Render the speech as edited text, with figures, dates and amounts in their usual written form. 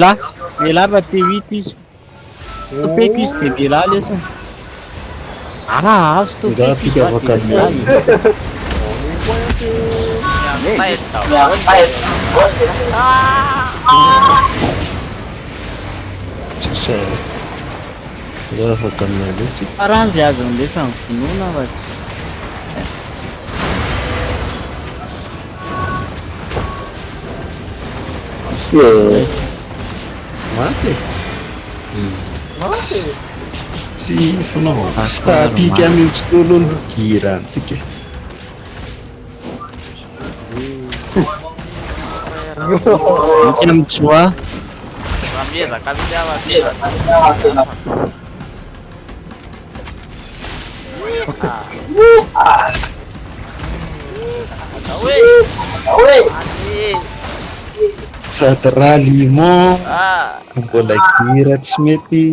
Là, mais là va P8 izy. Topeko izy de milaly asa. Araha azo topeko izy va de milaly. Afaka amin'aleky Karaha zay azo ndesa ny finoana fa tsy. maty tsy fanao statika mihitsy kololo gira antsika Mungkin mencoba. sady raha limon mbola gira tsy mety